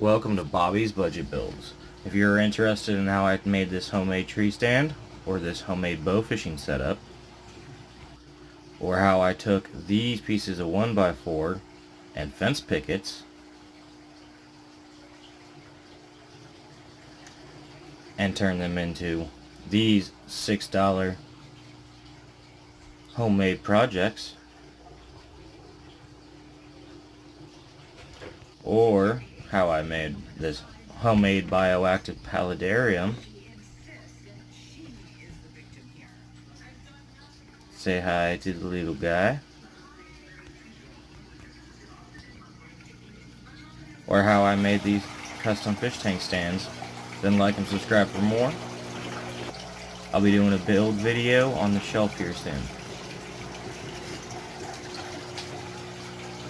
Welcome to Bobby's Budget Builds. If you're interested in how I made this homemade tree stand, or this homemade bow fishing setup, or how I took these pieces of 1x4 and fence pickets and turned them into these $6 homemade projects, or how I made this homemade bioactive paludarium. Say hi to the little guy. Or how I made these custom fish tank stands. Then like and subscribe for more. I'll be doing a build video on the shelf here soon.